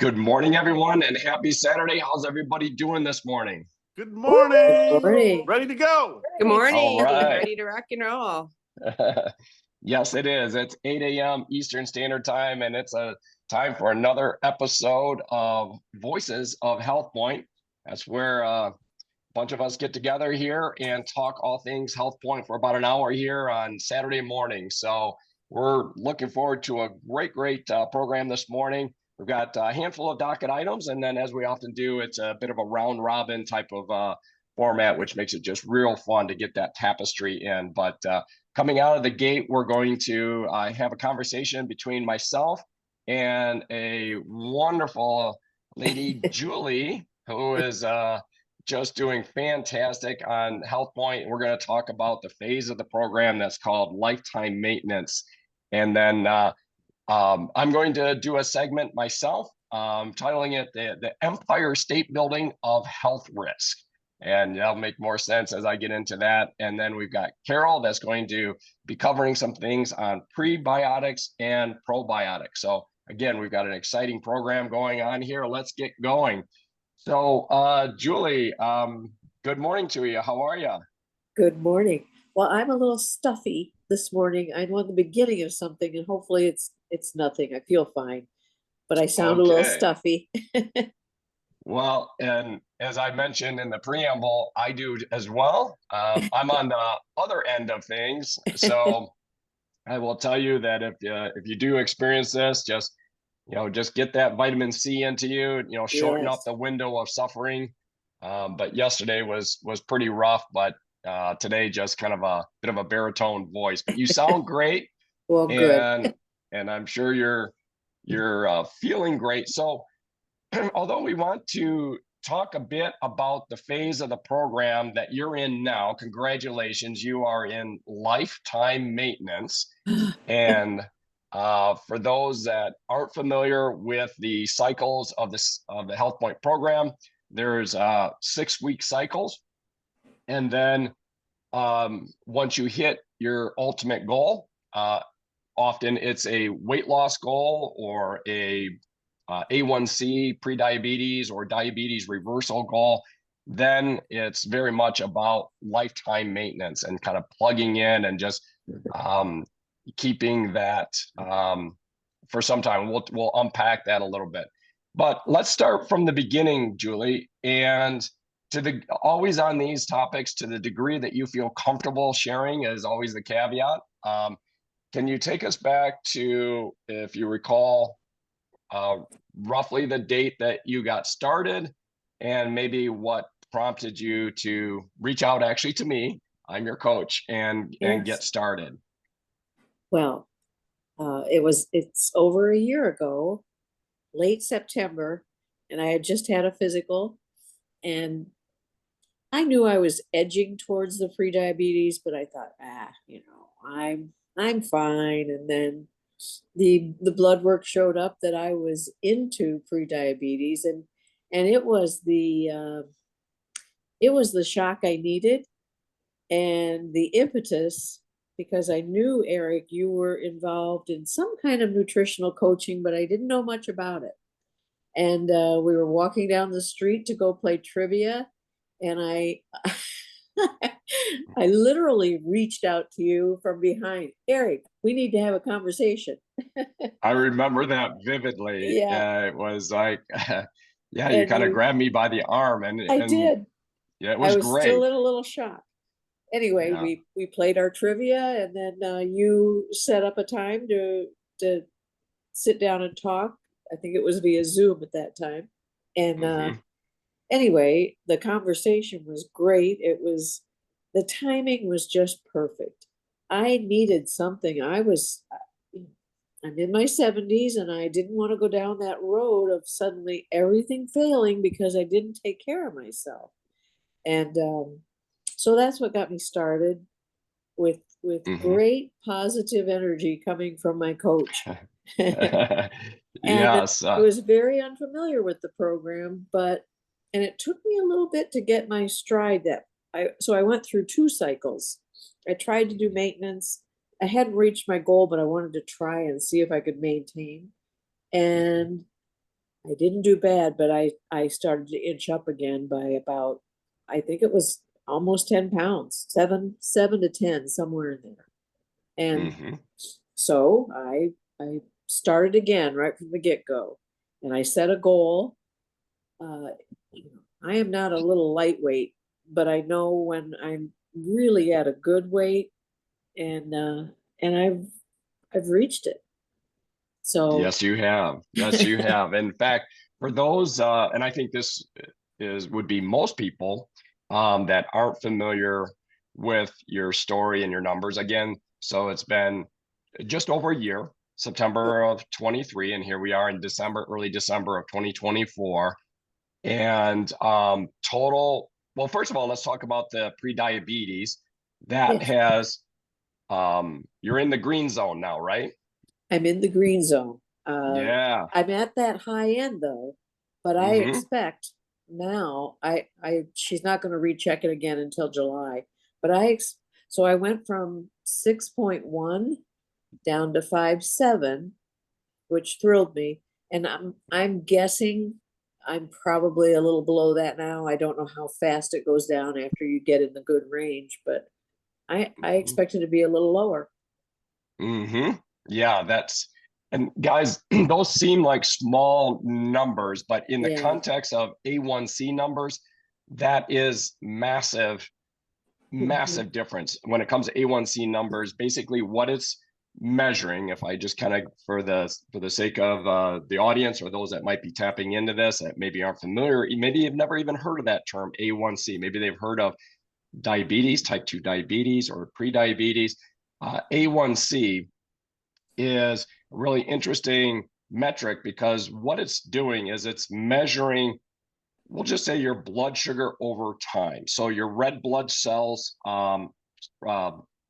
Good morning, everyone, and happy Saturday. How's everybody doing this morning? Good morning. Morning. Ready to go. Good morning. All right. Ready to rock and roll. Yes, it is. It's 8 a.m. Eastern Standard Time, and it's a time for another episode of Voices of HealthPointe. That's where a bunch of us get together here and talk all things HealthPointe for about an hour here on Saturday morning. So we're looking forward to a great program this morning. We've got a handful of docket items, and then as we often do, it's a bit of a round robin type of format, which makes it just real fun to get that tapestry in. But coming out of the gate, we're going to have a conversation between myself and a wonderful lady, Julie, who is just doing fantastic on HealthPointe. We're going to talk about the phase of the program that's called lifetime maintenance. And then I'm going to do a segment myself, titling it the Empire State Building of Health Risk. And that'll make more sense as I get into that. And then we've got Carol that's going to be covering some things on prebiotics and probiotics. So again, we've got an exciting program going on here. Let's get going. So Julie, good morning to you. How are you? Good morning. Well, I'm a little stuffy this morning. I'm on the beginning of something, and hopefully it's nothing. I feel fine, but I sound a little stuffy. Well, and as I mentioned in the preamble, I do as well. I'm on the other end of things, so I will tell you that if you do experience this, just get that vitamin C into you. Shorten up the window of suffering. But yesterday was pretty rough, but today just kind of a bit of a baritone voice. But you sound great. Well, good. And I'm sure you're feeling great. So although we want to talk a bit about the phase of the program that you're in now, congratulations, you are in lifetime maintenance. And for those that aren't familiar with the cycles of the HealthPointe program, there's 6-week cycles. And then once you hit your ultimate goal, often it's a weight loss goal or a A1C, prediabetes, or diabetes reversal goal, then it's very much about lifetime maintenance and kind of plugging in and just keeping that for some time. We'll unpack that a little bit. But let's start from the beginning, Julie, and always on these topics, to the degree that you feel comfortable sharing is always the caveat. Can you take us back to, if you recall, roughly the date that you got started and maybe what prompted you to reach out actually to me, I'm your coach, and get started? Well, it's over a year ago, late September, and I had just had a physical, and I knew I was edging towards the prediabetes, but I thought, I'm fine. And then the blood work showed up that I was into prediabetes, and it was the shock I needed and the impetus, because I knew, Eric, you were involved in some kind of nutritional coaching, but I didn't know much about it. And we were walking down the street to go play trivia, and I literally reached out to you from behind. Eric, we need to have a conversation. I remember that vividly. Yeah. It was like, you kind of grabbed me by the arm, and I did. Yeah, it was great. I was still in a little shock. Anyway, we played our trivia, and then you set up a time to sit down and talk. I think it was via Zoom at that time. And anyway, the conversation was great. The timing was just perfect. I needed something. I'm in my 70s, and I didn't want to go down that road of suddenly everything failing because I didn't take care of myself. And so that's what got me started with great positive energy coming from my coach. Yes. I was very unfamiliar with the program, and it took me a little bit to get my stride. So I went through 2 cycles. I tried to do maintenance. I hadn't reached my goal, but I wanted to try and see if I could maintain. And I didn't do bad, but I started to inch up again by about, I think it was almost 10 pounds, 7 to 10, somewhere in there. And Mm-hmm. so I started again right from the get-go, and I set a goal. I am not a little lightweight, but I know when I'm really at a good weight, and I've reached it. So Yes, you have. Yes, you have. In fact, for those, and I think this would be most people that aren't familiar with your story and your numbers. Again, so it's been just over a year, September of 23, and here we are in December, early December of 2024. And total, well, first of all, let's talk about the pre-diabetes. That yes, has, you're in the green zone now, right? I'm in the green zone. Yeah. I'm at that high end though, but I Mm-hmm. expect now she's not going to recheck it again until July. But so I went from 6.1 down to 5.7, which thrilled me. And I'm guessing I'm probably a little below that now. I don't know how fast it goes down after you get in the good range, but I expect it to be a little lower. Mm-hmm. Yeah, and guys, those seem like small numbers, but in the Yeah. context of A1C numbers, that is massive, massive difference when it comes to A1C numbers. Basically, what it's measuring, if I just kind of, for the sake of the audience or those that might be tapping into this that maybe aren't familiar, maybe you've never even heard of that term A1C. Maybe they've heard of diabetes, type 2 diabetes, or pre-diabetes. A1C is a really interesting metric because what it's doing is it's measuring, we'll just say, your blood sugar over time. So your red blood cells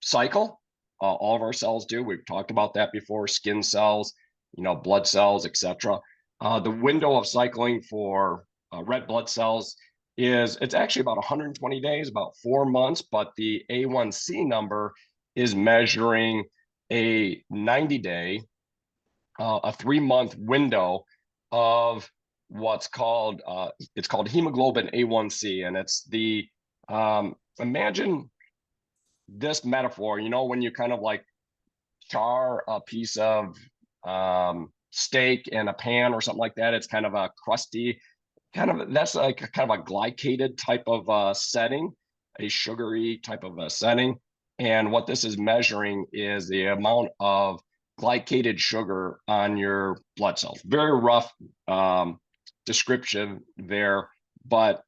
cycle. All of our cells do. We've talked about that before. Skin cells, blood cells, etc. The window of cycling for red blood cells it's actually about 120 days, about 4 months, but the A1C number is measuring a 90-day, a 3-month window of what's called, it's called hemoglobin A1C. And it's imagine this metaphor, when you kind of like char a piece of steak in a pan or something like that. It's kind of a crusty, that's like kind of a glycated type of setting, a sugary type of a setting. And what this is measuring is the amount of glycated sugar on your blood cells. Very rough description there, but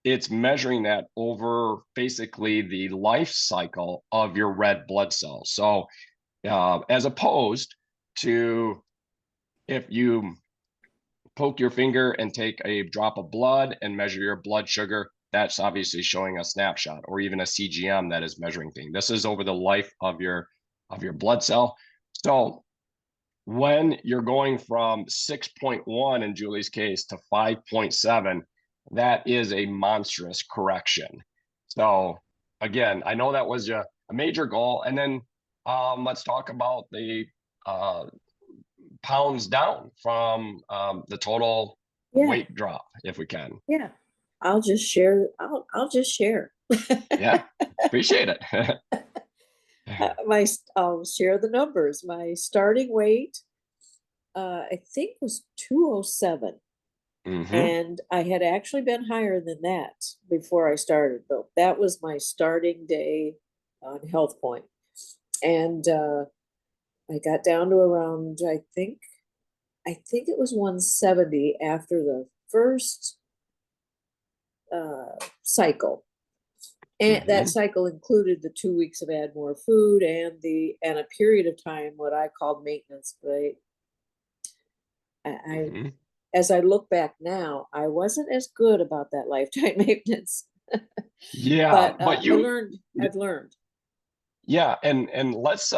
it's measuring that over basically the life cycle of your red blood cells. So as opposed to if you poke your finger and take a drop of blood and measure your blood sugar, that's obviously showing a snapshot, or even a CGM that is measuring things. This is over the life of your blood cell. So when you're going from 6.1 in Julie's case to 5.7, that is a monstrous correction. So again, I know that was a major goal. And then let's talk about the pounds down from the total Yeah. weight drop, if we can. Yeah. I'll just share. I'll just share. Yeah, appreciate it. I'll share the numbers. My starting weight, I think, was 207. Mm-hmm. And I had actually been higher than that before I started, but that was my starting day on HealthPointe. And I got down to around, I think it was 170 after the first cycle. And that cycle included the 2 weeks of add more food and a period of time, what I called maintenance. But as I look back now, I wasn't as good about that lifetime maintenance. Yeah, but I've learned. Yeah, and let's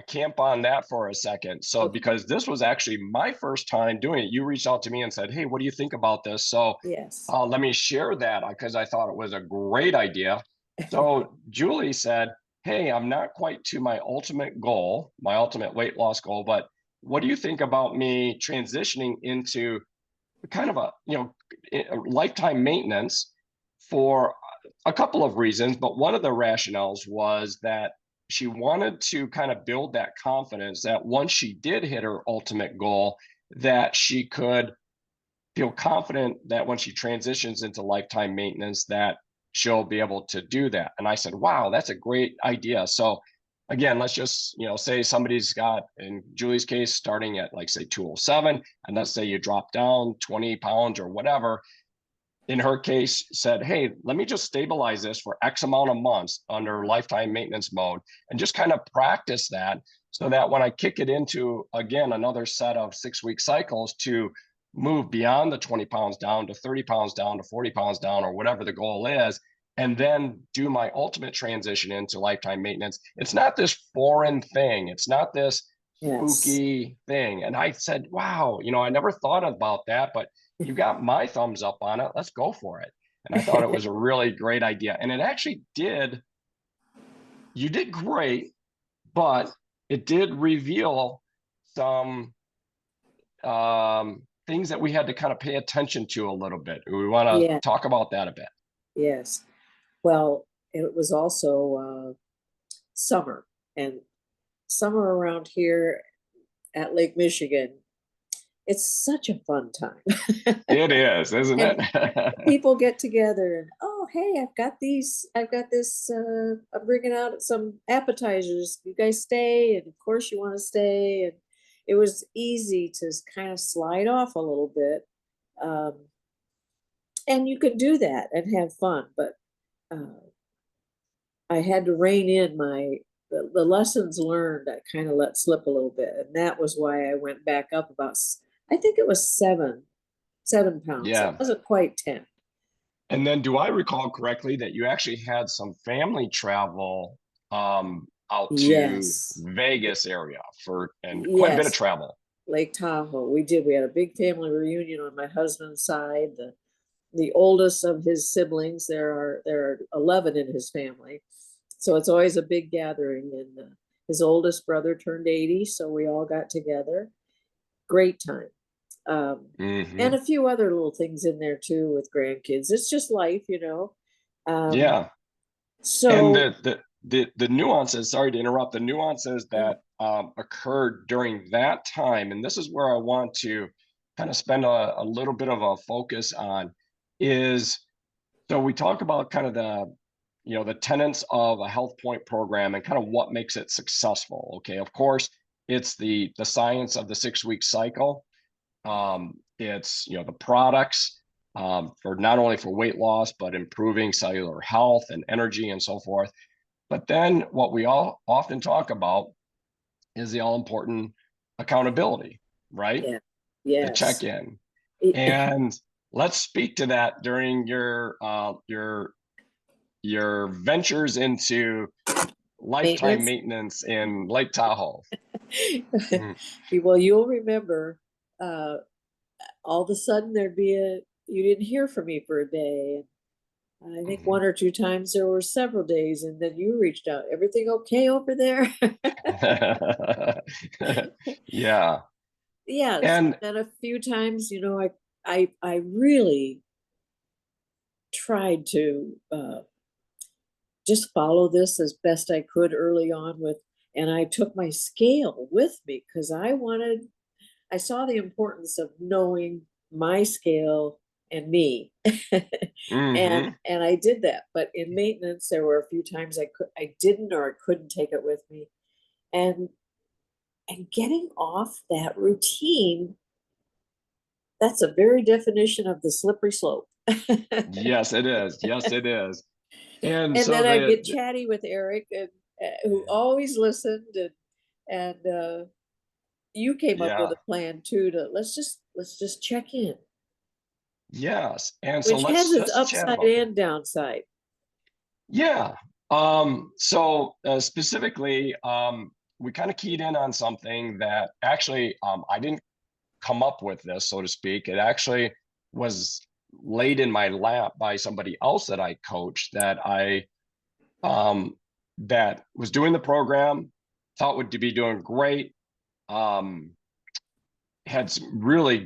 camp on that for a second. So Okay. because this was actually my first time doing it, you reached out to me and said, "Hey, what do you think about this?" So Yes. let me share that because I thought it was a great idea. So Julie said, "Hey, I'm not quite to my ultimate goal, my ultimate weight loss goal, but what do you think about me transitioning into kind of a lifetime maintenance for a couple of reasons, but one of the rationales was that she wanted to kind of build that confidence that once she did hit her ultimate goal, that she could feel confident that when she transitions into lifetime maintenance, that she'll be able to do that. And I said, wow, that's a great idea. So again, let's just, say somebody's got, in Julie's case, starting at like say 207, and let's say you drop down 20 pounds or whatever. In her case, said, hey, let me just stabilize this for X amount of months under lifetime maintenance mode and just kind of practice that, so that when I kick it into, again, another set of 6-week cycles to move beyond the 20 pounds down to 30 pounds down to 40 pounds down, or whatever the goal is, and then do my ultimate transition into lifetime maintenance. It's not this foreign thing. It's not this spooky thing. And I said, wow, I never thought about that, but you got my thumbs up on it. Let's go for it. And I thought it was a really great idea. And it actually you did great, but it did reveal some things that we had to kind of pay attention to a little bit. We want to talk about that a bit. Yes. Well, it was also summer, and summer around here at Lake Michigan, it's such a fun time. It is, isn't it? People get together and, oh, hey, I've got this, I'm bringing out some appetizers. You guys stay, and of course you want to stay. And it was easy to kind of slide off a little bit. And you could do that and have fun, but I had to rein in the lessons learned. I kind of let slip a little bit, and that was why I went back up about, I think it was 7 pounds. Yeah. It wasn't quite 10. And then, do I recall correctly that you actually had some family travel out to Vegas area and quite a bit of travel? Lake Tahoe. We did. We had a big family reunion on my husband's side. The oldest of his siblings, there are 11 in his family, so it's always a big gathering. And his oldest brother turned 80, so we all got together. Great time. And a few other little things in there too with grandkids. It's just life, Yeah. So, and the nuances, sorry to interrupt, the nuances that occurred during that time, and this is where I want to kind of spend a little bit of a focus on, is, so we talk about kind of the tenets of a HealthPointe program and kind of what makes it successful. Okay, of course, it's the science of the 6-week cycle. It's the products for not only for weight loss, but improving cellular health and energy and so forth. But then what we all often talk about is the all important accountability, right? Yeah. Yes. The check-in. And let's speak to that during your ventures into lifetime maintenance in Lake Tahoe. Well, you'll remember, all of a sudden you didn't hear from me for a day. And I think 1 or 2 times there were several days, and then you reached out. Everything okay over there? Yeah. Yeah. And then a few times, I really tried to just follow this as best I could early on and I took my scale with me because I saw the importance of knowing my scale and me. And I did that. But in maintenance, there were a few times I didn't, or I couldn't take it with me. And getting off that routine, that's a very definition of the slippery slope. Yes, it is. Yes, it is. And so then I get chatty with Eric, and who always listened, and you came up with a plan too to let's just check in. Yes, and which has its upside and downside. Yeah. So specifically, we kind of keyed in on something that actually I didn't come up with this, so to speak. It actually was laid in my lap by somebody else that I coached that that was doing the program, thought would be doing great, had some really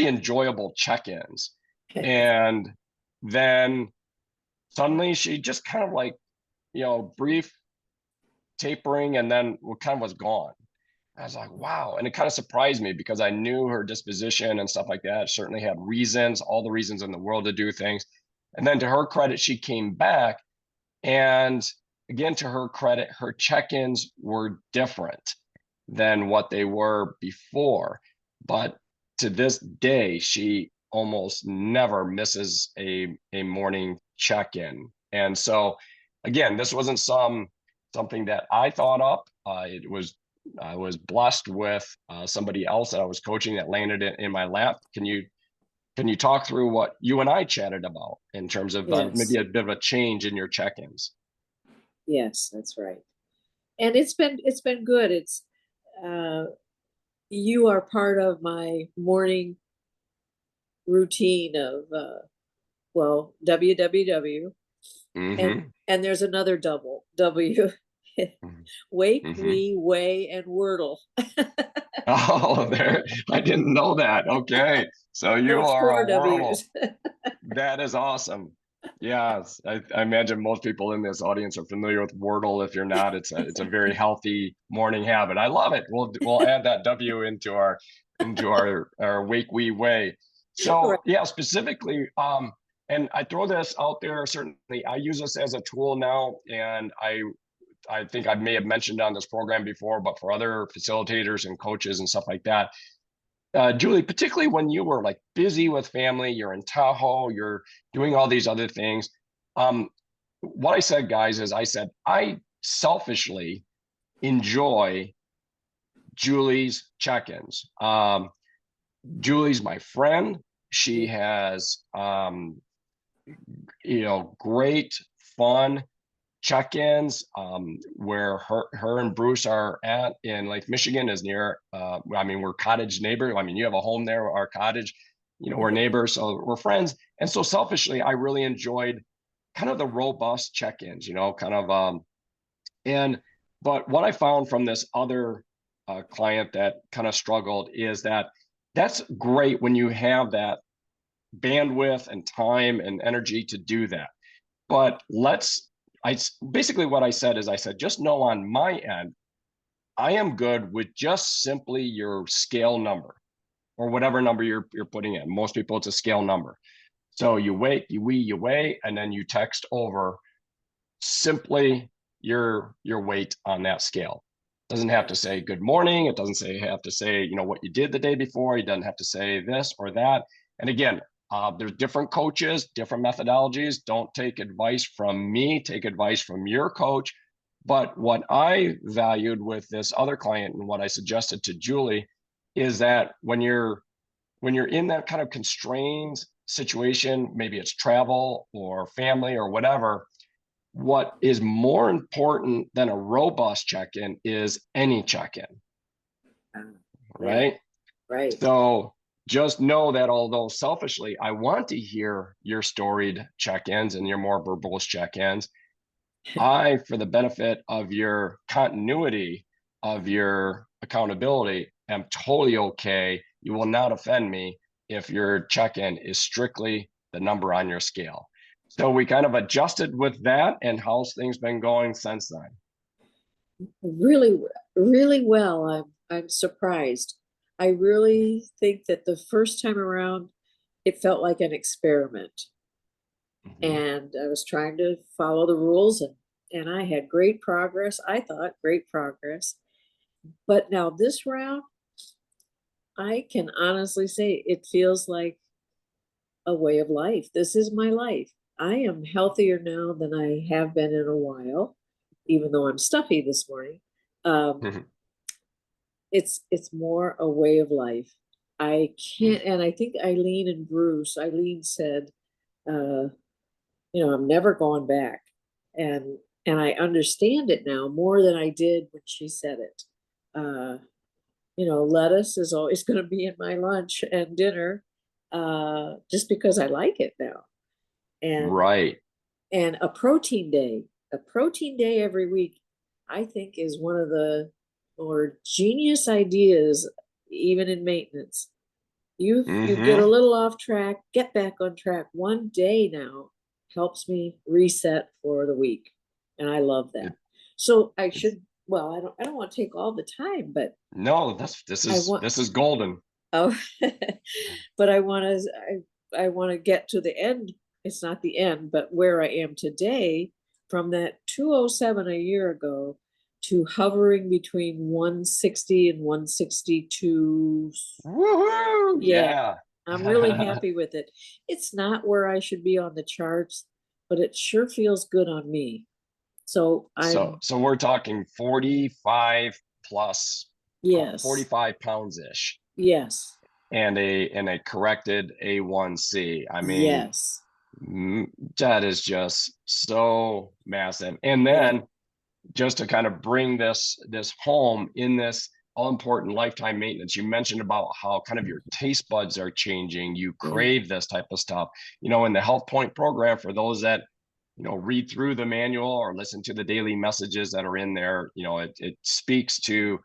enjoyable check-ins. And then suddenly she just kind of like, brief tapering, and then kind of was gone. I was like, wow. And it kind of surprised me because I knew her disposition and stuff like that. Certainly had reasons, all the reasons in the world to do things. And then to her credit, she came back. And again, to her credit, her check-ins were different than what they were before. But to this day, she almost never misses a morning check-in. And so again, this wasn't something that I thought up. I was blessed with somebody else that I was coaching that landed it in my lap. Can you talk through what you and I chatted about in terms of maybe a bit of a change in your check-ins? Yes, that's right. And it's been good. It's you are part of my morning routine of WWW, Mm-hmm. and there's another double W. Wake, Mm-hmm. we, weigh, and Wordle. Oh, there! I didn't know that. Okay, so you There's are 4 a Wordle. W's. That is awesome. Yes, I imagine most people in this audience are familiar with Wordle. If you're not, it's a very healthy morning habit. I love it. We'll add that W into our wake we weigh. So Right. yeah, specifically, and I throw this out there. Certainly, I use this as a tool now, and I think I may have mentioned on this program before, but for other facilitators and coaches and stuff like that. Julie, particularly when you were like busy with family, you're in Tahoe, you're doing all these other things. What I said, guys, is I selfishly enjoy Julie's check-ins. Julie's my friend. She has, great fun check-ins. Where her and Bruce are at in Lake Michigan is near, we're cottage neighbors. You have a home there, our cottage, we're neighbors, so we're friends. And so selfishly, I really enjoyed kind of the robust check-ins, but what I found from this other client that kind of struggled is that that's great when you have that bandwidth and time and energy to do that. But basically what I said is just know on my end, I am good with just simply your scale number or whatever number you're putting in. Most people, it's a scale number. So you wait, you weigh, and then you text over simply your weight on that scale. It doesn't have to say good morning. It doesn't have to say, what you did the day before. It doesn't have to say this or that. And again, there's different coaches, different methodologies. Don't take advice from me, take advice from your coach. But what I valued with this other client and what I suggested to Julie is that when you're in that kind of constrained situation, maybe it's travel or family or whatever, what is more important than a robust check-in is any check-in, right? Right. So just know that although selfishly, I want to hear your storied check-ins and your more verbose check-ins, for the benefit of your continuity, of your accountability, am totally okay. You will not offend me if your check-in is strictly the number on your scale. So we kind of adjusted with that. And how's things been going since then? Really, really well. I'm surprised. I really think that the first time around, it felt like an experiment. And I was trying to follow the rules, and I had great progress. I thought great progress. But now this round, I can honestly say it feels like a way of life. This is my life. I am healthier now than I have been in a while, even though I'm stuffy this morning. It's more a way of life. I can't, and I think Eileen said, I'm never going back. And I understand it now more than I did when she said it. Lettuce is always going to be in my lunch and dinner, just because I like it now. And right. And a protein day every week, I think, is one of the more genius ideas even in maintenance. You Mm-hmm. get a little off track, get back on track. One day now helps me reset for the week. And I love that. So I should, well, I don't want to take all the time, but No, this is golden. oh, but I want to get to the end. It's not the end, but where I am today, from that 207 a year ago to hovering between 160 and 162. Woohoo! Yeah. I'm really happy with it. It's not where I should be on the charts, but it sure feels good on me. So so we're talking 45 plus, yes, 45 pounds ish, yes, and a corrected A1C. I mean, yes, that is just so massive. And then just to kind of bring this home in this all important lifetime maintenance, you mentioned about how kind of your taste buds are changing. You crave this type of stuff, in the HealthPointe program. For those that read through the manual or listen to the daily messages that are in there, it speaks to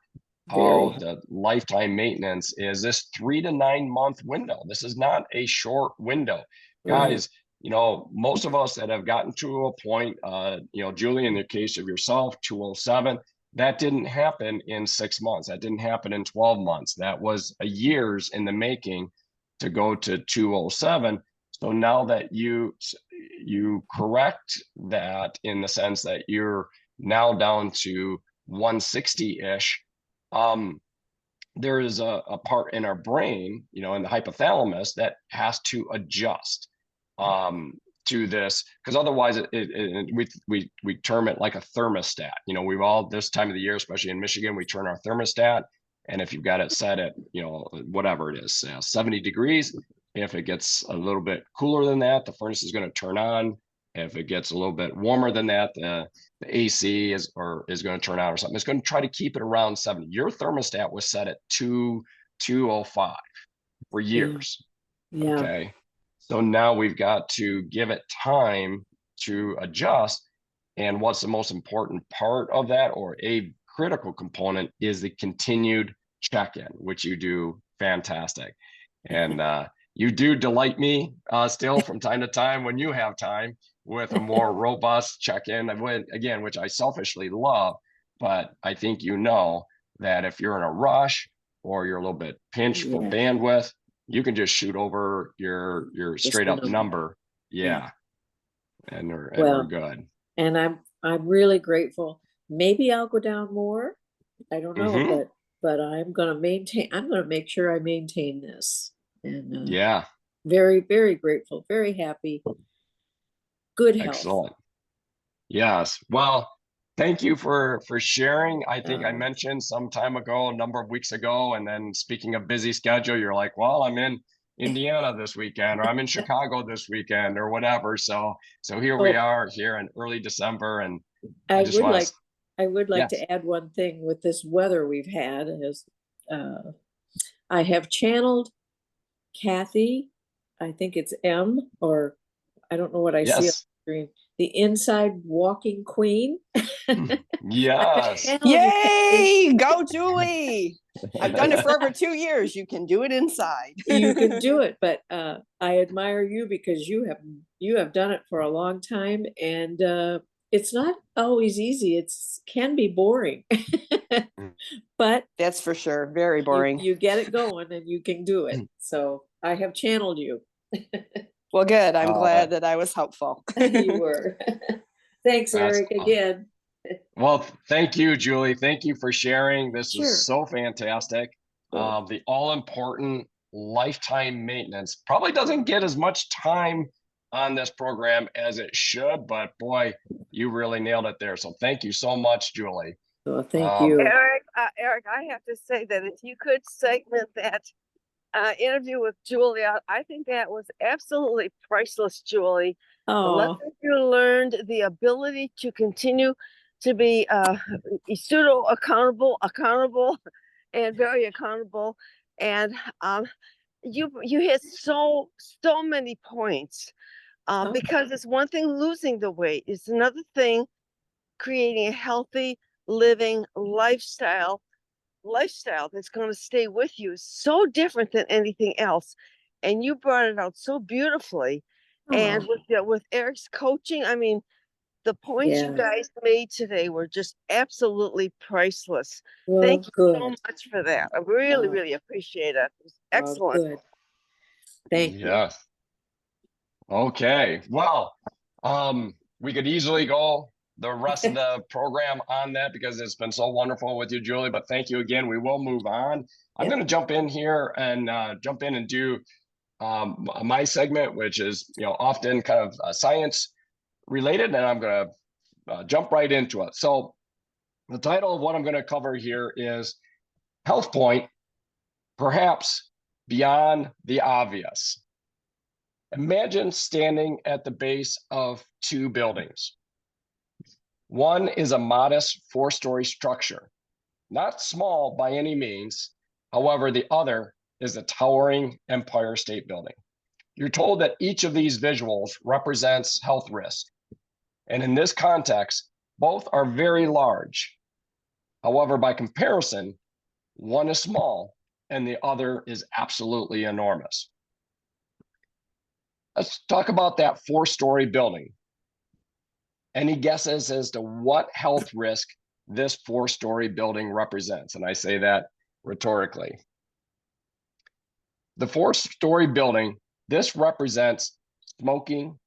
how the lifetime maintenance is this 3 to 9 month window. This is not a short window, guys. Most of us that have gotten to a point, Julie, in the case of yourself, 207, that didn't happen in 6 months. That didn't happen in 12 months. That was a years in the making to go to 207. So now that you correct that, in the sense that you're now down to 160-ish, there is a part in our brain, in the hypothalamus, that has to adjust to this, because otherwise we term it like a thermostat. We've all, this time of the year, especially in Michigan, we turn our thermostat, and if you've got it set at whatever it is, 70 degrees, if it gets a little bit cooler than that, the furnace is going to turn on. If it gets a little bit warmer than that, the AC is going to turn on, or something. It's going to try to keep it around 70. Your thermostat was set at 205 for years. Yeah. Okay. So now we've got to give it time to adjust. And what's the most important part of that, or a critical component, is the continued check-in, which you do fantastic. And you do delight me still from time to time, when you have time, with a more robust check-in, again, which I selfishly love. But I think that if you're in a rush or you're a little bit pinched for bandwidth, you can just shoot over your straight up number. And we're good. And I'm really grateful. Maybe I'll go down more. I don't know, but I'm going to make sure I maintain this. And very, very grateful, very happy. Good health. Excellent. Yes. Well, thank you for sharing. I think I mentioned some time ago, a number of weeks ago, and then speaking of busy schedule, you're like, well, I'm in Indiana this weekend, or I'm in Chicago this weekend, or whatever. So here we are here in early December, and I would like to add one thing with this weather we've had. Is I have channeled Kathy, I think it's M, or I don't know what I see on the screen, the inside walking queen. Yes. Yay! Go, Julie. I've done it for over 2 years. You can do it inside. You can do it, but I admire you because you have done it for a long time, and it's not always easy. It can be boring, but that's for sure. Very boring. You get it going, and you can do it. So I have channeled you. Well, good. I'm glad that I was helpful. You were. Thanks, Eric, again. Well, thank you, Julie. Thank you for sharing. This is so fantastic. The all-important lifetime maintenance probably doesn't get as much time on this program as it should, but boy, you really nailed it there. So thank you so much, Julie. Well, thank you. Eric, I have to say that if you could segment that interview with Julie, I think that was absolutely priceless, Julie. The lessons you learned, the ability to continue to be pseudo accountable, and very accountable, and you hit so many points, because it's one thing losing the weight, it's another thing creating a healthy living lifestyle lifestyle that's going to stay with you, so different than anything else. And you brought it out so beautifully. And with Eric's coaching, I mean, the points you Yeah. guys made today were just absolutely priceless. Well, Thank you so good. much for that. I really, Oh, really appreciate it. It was oh, excellent. good. Thank you. Yes. Okay. Well, we could easily go the rest of the program on that because it's been so wonderful with you, Julie. But thank you again. We will move on. I'm Yeah. going to jump in here and do my segment, which is often kind of science related, and I'm going to jump right into it. So the title of what I'm going to cover here is HealthPointe, perhaps beyond the obvious. Imagine standing at the base of two buildings. One is a modest 4-story structure, not small by any means. However, the other is a towering Empire State Building. You're told that each of these visuals represents health risk. And in this context, both are very large. However, by comparison, one is small and the other is absolutely enormous. Let's talk about that 4-story building. Any guesses as to what health risk this 4-story building represents? And I say that rhetorically. The 4-story building, this represents smoking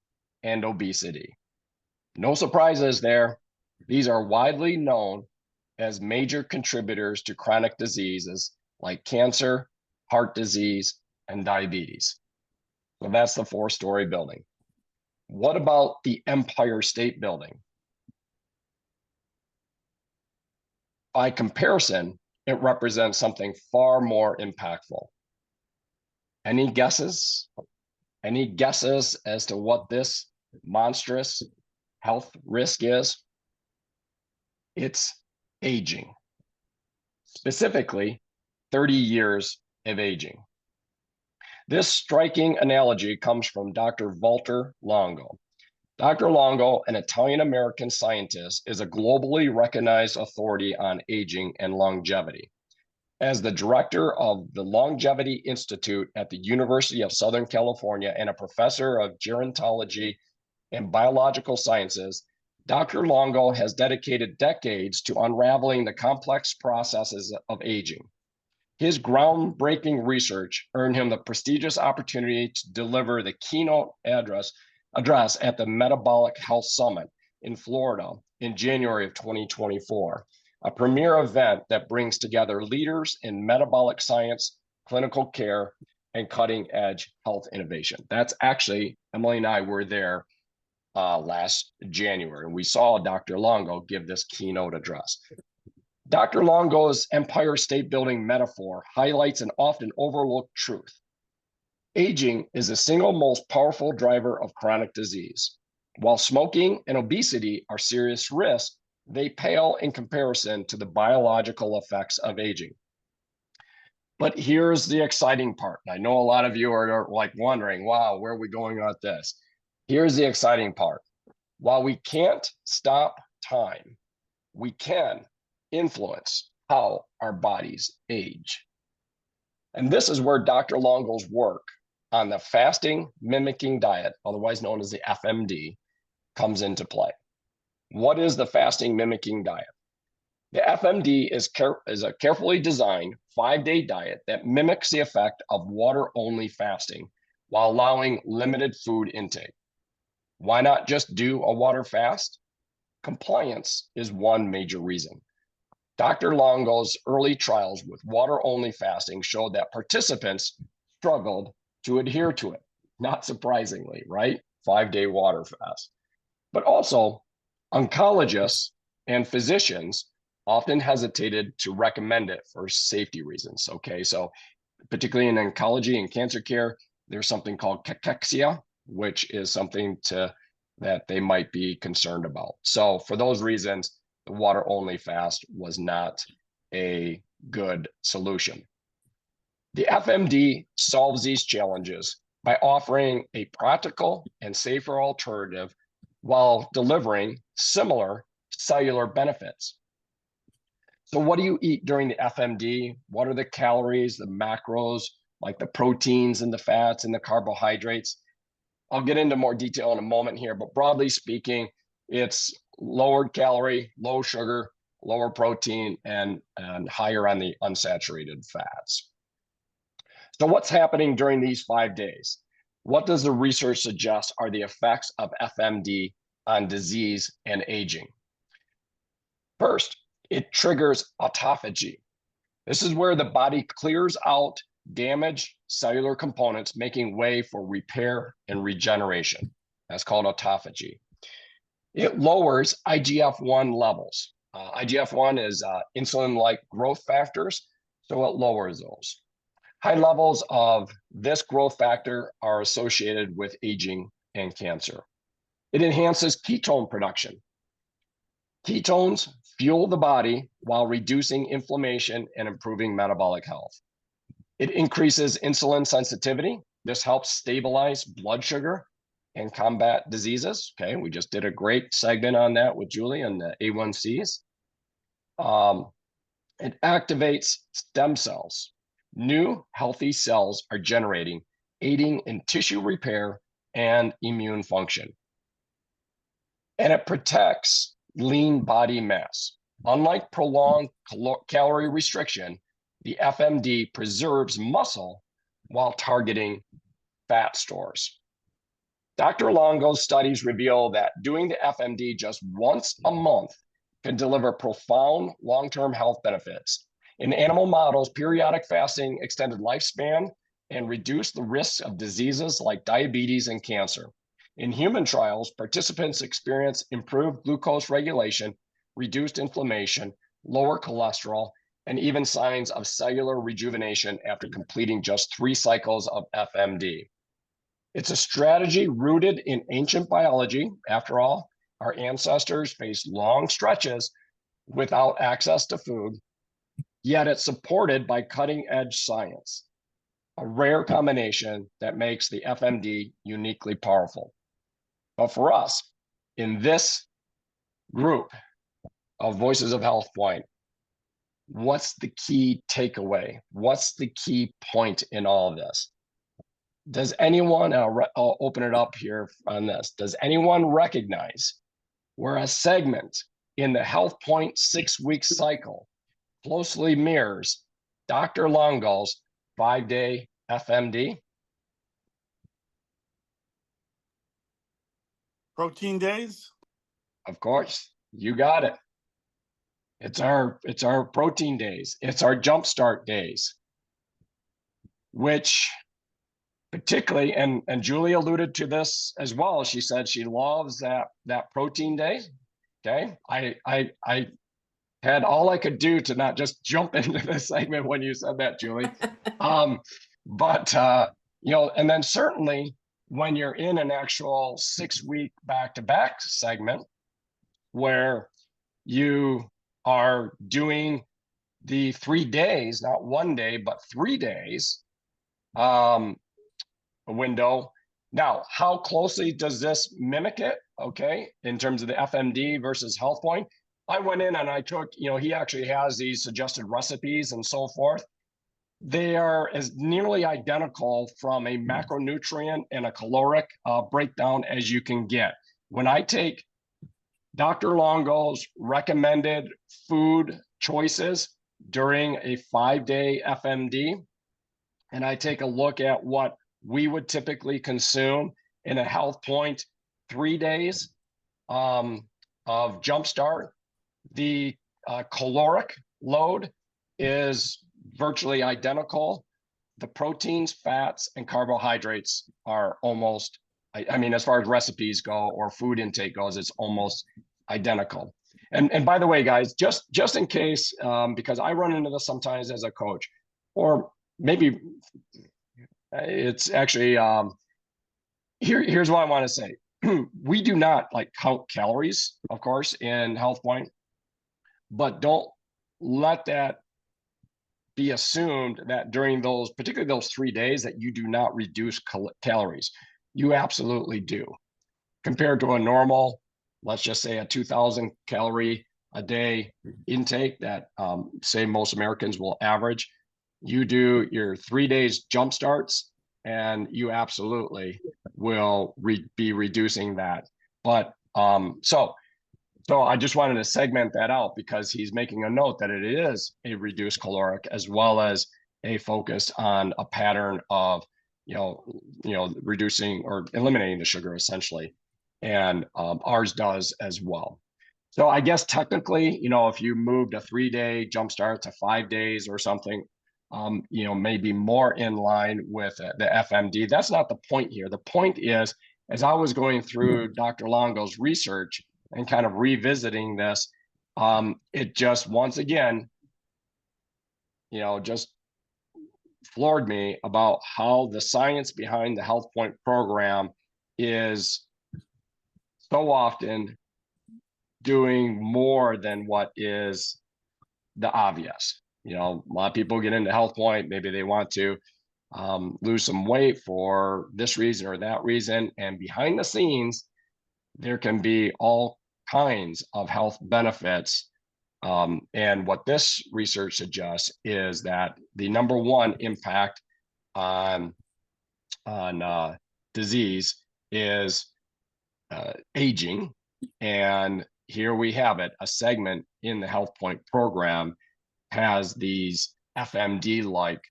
and obesity. No surprises there. These are widely known as major contributors to chronic diseases like cancer, heart disease, and diabetes. So that's the 4-story building. What about the Empire State Building? By comparison, it represents something far more impactful. Any guesses? Any guesses as to what this monstrous health risk is? It's aging. Specifically, 30 years of aging. This striking analogy comes from Dr. Walter Longo. Dr. Longo, an Italian-American scientist, is a globally recognized authority on aging and longevity. As the director of the Longevity Institute at the University of Southern California and a professor of gerontology and biological sciences, Dr. Longo has dedicated decades to unraveling the complex processes of aging. His groundbreaking research earned him the prestigious opportunity to deliver the keynote address at the Metabolic Health Summit in Florida in January of 2024, a premier event that brings together leaders in metabolic science, clinical care, and cutting-edge health innovation. That's actually, Emily and I were there last January, and we saw Dr. Longo give this keynote address. Dr. Longo's Empire State Building metaphor highlights an often overlooked truth. Aging is the single most powerful driver of chronic disease. While smoking and obesity are serious risks, they pale in comparison to the biological effects of aging. But here's the exciting part. I know a lot of you are like wondering, wow, where are we going with this? Here's the exciting part. While we can't stop time, we can influence how our bodies age. And this is where Dr. Longo's work on the fasting mimicking diet, otherwise known as the FMD, comes into play. What is the fasting mimicking diet? The FMD is a carefully designed 5-day diet that mimics the effect of water-only fasting while allowing limited food intake. Why not just do a water fast? Compliance is one major reason. Dr. Longo's early trials with water-only fasting showed that participants struggled to adhere to it. Not surprisingly, right? 5-day water fast. But also, oncologists and physicians often hesitated to recommend it for safety reasons. Okay, so particularly in oncology and cancer care, there's something called cachexia, which is something that they might be concerned about. So for those reasons, the water-only fast was not a good solution. The FMD solves these challenges by offering a practical and safer alternative while delivering similar cellular benefits. So what do you eat during the FMD? What are the calories, the macros, like the proteins and the fats and the carbohydrates? I'll get into more detail in a moment here, but broadly speaking, it's lowered calorie, low sugar, lower protein, and higher on the unsaturated fats. So what's happening during these 5 days? What does the research suggest are the effects of FMD on disease and aging? First, it triggers autophagy. This is where the body clears out damaged cellular components, making way for repair and regeneration. That's called autophagy. It lowers IGF-1 levels. IGF-1 is insulin-like growth factors, so it lowers those. High levels of this growth factor are associated with aging and cancer. It enhances ketone production. Ketones fuel the body while reducing inflammation and improving metabolic health. It increases insulin sensitivity. This helps stabilize blood sugar and combat diseases. Okay, we just did a great segment on that with Julie and the A1Cs. It activates stem cells. New healthy cells are generating, aiding in tissue repair and immune function. And it protects lean body mass. Unlike prolonged calorie restriction, the FMD preserves muscle while targeting fat stores. Dr. Longo's studies reveal that doing the FMD just once a month can deliver profound long-term health benefits. In animal models, periodic fasting extended lifespan and reduced the risks of diseases like diabetes and cancer. In human trials, participants experienced improved glucose regulation, reduced inflammation, lower cholesterol, and even signs of cellular rejuvenation after completing just 3 cycles of FMD. It's a strategy rooted in ancient biology. After all, our ancestors faced long stretches without access to food, yet it's supported by cutting-edge science, a rare combination that makes the FMD uniquely powerful. But for us, in this group of Voices of HealthPointe, what's the key takeaway? What's the key point in all of this? Does anyone, I'll open it up here on this, does anyone recognize where a segment in the HealthPointe 6-week cycle closely mirrors Dr. Longo's 5-day FMD? Protein days? Of course, you got it. It's our protein days. It's our jumpstart days, which particularly, and Julie alluded to this as well. She said she loves that protein day. Okay, I had all I could do to not just jump into the segment when you said that, Julie. But you know, and then certainly when you're in an actual 6-week back-to-back segment where you are doing the 3 days, not 1 day, but 3 days window. Now, how closely does this mimic it? Okay, in terms of the FMD versus HealthPointe, I went in and I took, you know, he actually has these suggested recipes and so forth. They are as nearly identical from a macronutrient and a caloric breakdown as you can get. When I take Dr. Longo's recommended food choices during a 5-day FMD, and I take a look at what we would typically consume in a HealthPointe 3 days of Jumpstart, the caloric load is virtually identical. The proteins, fats, and carbohydrates are almost, I mean, as far as recipes go or food intake goes, it's almost identical. And by the way, guys, just in case, because I run into this sometimes as a coach, or maybe it's actually, here's what I want to say. We do not like count calories, of course, in HealthPointe, but don't let that be assumed that during those, particularly those 3 days, that you do not reduce calories. You absolutely do. Compared to a normal, let's just say a 2,000 calorie a day intake that say most Americans will average. You do your 3 days jump starts, and you absolutely will be reducing that. But so I just wanted to segment that out because he's making a note that it is a reduced caloric as well as a focus on a pattern of reducing or eliminating the sugar essentially, and ours does as well. So I guess technically, if you moved a 3-day jumpstart to 5 days or something, maybe more in line with the FMD. That's not the point here. The point is, as I was going through Dr. Longo's research and kind of revisiting this, it just once again, just floored me about how the science behind the HealthPointe program is so often doing more than what is the obvious. A lot of people get into HealthPointe, maybe they want to lose some weight for this reason or that reason, and behind the scenes there can be all kinds of health benefits. And what this research suggests is that the number one impact on disease is aging. And here we have it, a segment in the HealthPointe program has these FMD-like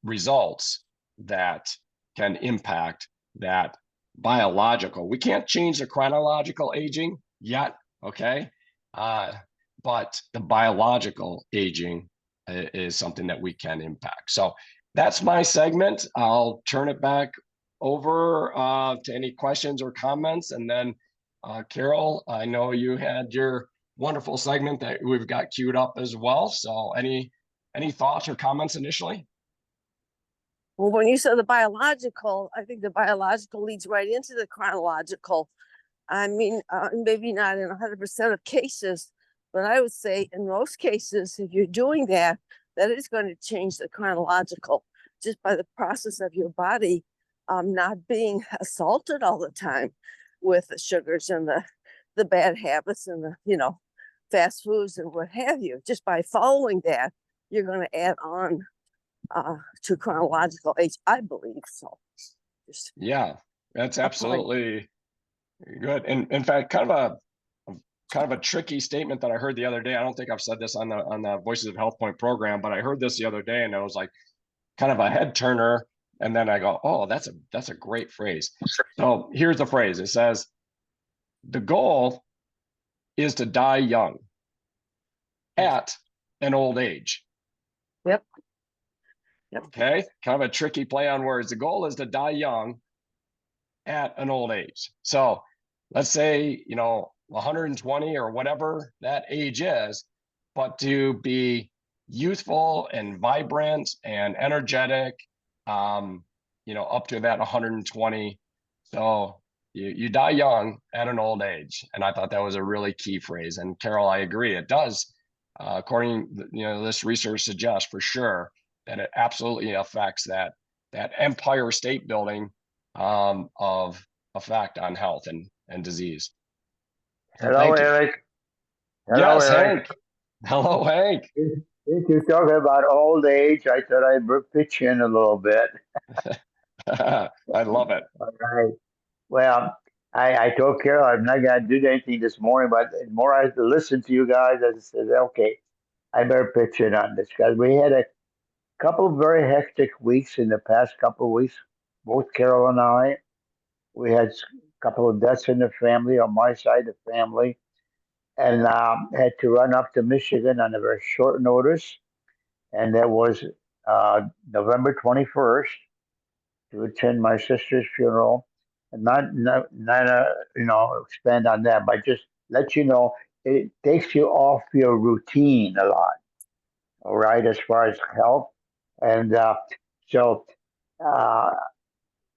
results that can impact that biological. We can't change the chronological aging yet, okay? But the biological aging is something that we can impact. So that's my segment. I'll turn it back over to any questions or comments. And then Carol, I know you had your wonderful segment that we've got queued up as well. So any thoughts or comments initially? Well, when you said the biological, I think the biological leads right into the chronological. I mean, maybe not in 100% of cases, but I would say in most cases, if you're doing that, that is going to change the chronological just by the process of your body not being assaulted all the time with the sugars and the bad habits and the, fast foods and what have you. Just by following that, you're going to add on to chronological age, I believe. So yeah, that's absolutely good. And in fact, kind of a tricky statement that I heard the other day. I don't think I've said this on the Voices of HealthPointe program, but I heard this the other day and it was like kind of a head turner. And then I go, oh, that's a great phrase. So here's the phrase. It says, the goal is to die young at an old age. Yep. Okay, kind of a tricky play on words. The goal is to die young at an old age. So let's say, 120 or whatever that age is, but to be youthful and vibrant and energetic, up to that 120. So you die young at an old age. And I thought that was a really key phrase. And Carol, I agree. It does, according, this research suggests for sure that it absolutely affects that empire state building of effect on health and disease. So hello, Eric. Hello, yes, Eric. Hank. Hello, Hank. Since you're talking about old age, I thought I'd pitch in a little bit. I love it. All right. Well, I told Carol I'm not going to do anything this morning, but the more I listened to you guys, I said, okay, I better pitch in on this because we had a couple of very hectic weeks in the past couple of weeks, both Carol and I. We had a couple of deaths in the family, on my side of the family, and had to run up to Michigan on a very short notice. And that was November 21st to attend my sister's funeral. And not expand on that, but just let you know, it takes you off your routine a lot, all right, as far as health. And so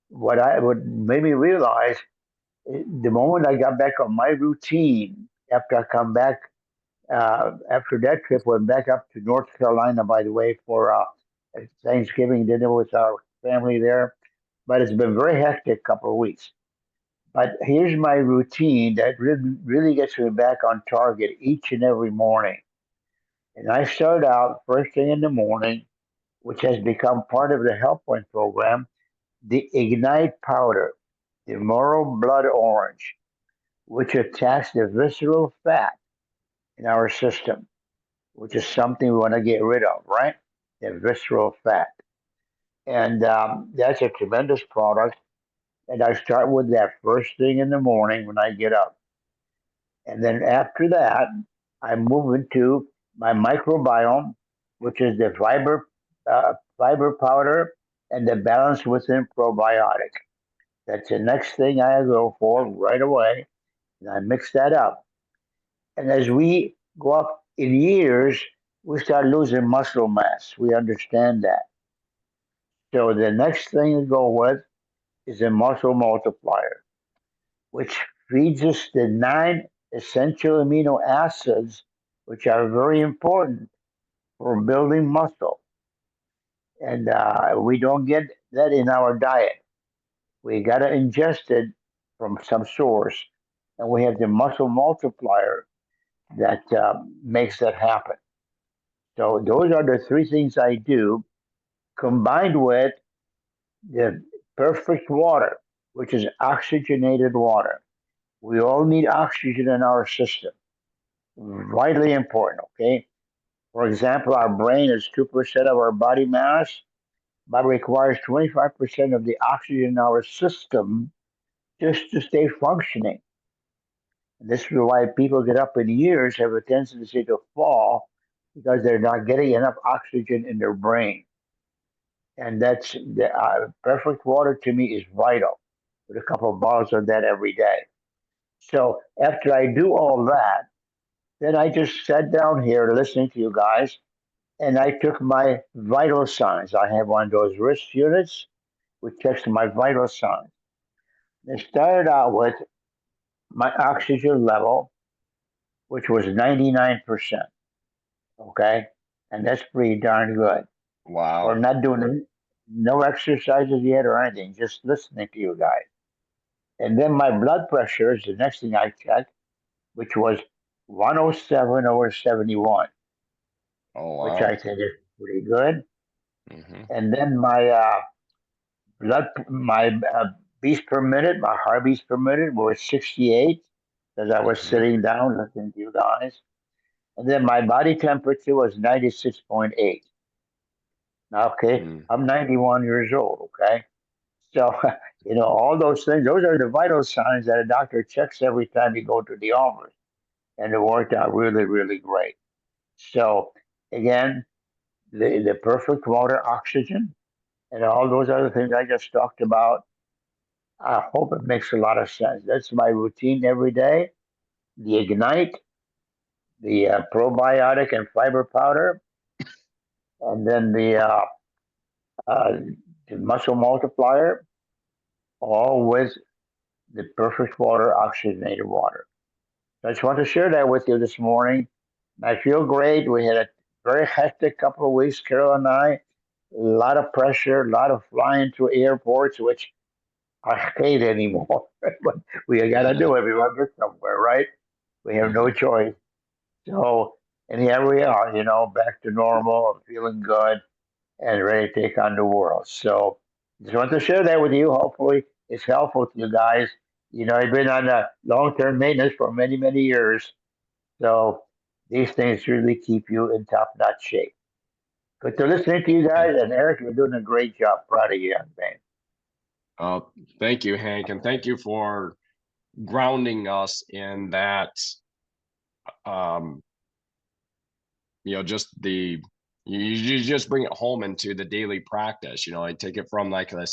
what made me realize, the moment I got back on my routine, after I come back, after that trip, went back up to North Carolina, by the way, for Thanksgiving dinner with our family there. But it's been very hectic couple of weeks. But here's my routine that really gets me back on target each and every morning. And I start out first thing in the morning, which has become part of the HealthPointe program, the Ignite powder, the Moral Blood Orange, which attacks the visceral fat in our system, which is something we want to get rid of, right? The visceral fat. And that's a tremendous product. And I start with that first thing in the morning when I get up. And then after that, I move into my microbiome, which is the fiber powder and the balance within probiotic. That's the next thing I go for right away. And I mix that up. And as we go up in years, we start losing muscle mass. We understand that. So the next thing to go with is a muscle multiplier, which feeds us the 9 essential amino acids, which are very important for building muscle. And we don't get that in our diet. We got to ingest it from some source. And we have the muscle multiplier that makes that happen. So those are the three things I do, combined with the perfect water, which is oxygenated water. We all need oxygen in our system. Vitally important, okay? For example, our brain is 2% of our body mass, but requires 25% of the oxygen in our system just to stay functioning. And this is why people get up in years have a tendency to fall because they're not getting enough oxygen in their brain. And that's the perfect water to me is vital with a couple of bottles of that every day. So after I do all that, then I just sat down here listening to you guys and I took my vital signs. I have one of those wrist units which checks my vital signs. It started out with my oxygen level, which was 99%. Okay. And that's pretty darn good. Wow. Or not doing no exercises yet or anything, just listening to you guys. And then my blood pressure is the next thing I checked, which was 107 over 71, Oh, which wow. I think is pretty good. Mm-hmm. And then my beats per minute, my heartbeats per minute were 68 because I was sitting down listening to you guys. And then my body temperature was 96.8. Okay, I'm 91 years old. Okay, so all those things. Those are the vital signs that a doctor checks every time you go to the office, and it worked out really, really great. So again, the perfect water, oxygen, and all those other things I just talked about. I hope it makes a lot of sense. That's my routine every day. The Ignite, the probiotic and fiber powder, and then uh, the muscle multiplier, all with the perfect water, oxygenated water. So I just want to share that with you this morning. I feel great. We had a very hectic couple of weeks, Carol and I. A lot of pressure, a lot of flying to airports, which I hate anymore. But we got to do it. We want to get somewhere, right? We have no choice. So, and here we are, back to normal, feeling good and ready to take on the world. So, just want to share that with you. Hopefully, it's helpful to you guys. I've been on a long-term maintenance for many, many years. So, these things really keep you in top-notch shape. Good to listen to you guys. And Eric, you're doing a great job. Proud of you, young man. Thank you, Hank, and thank you for grounding us in that. Just you just bring it home into the daily practice. I take it from like the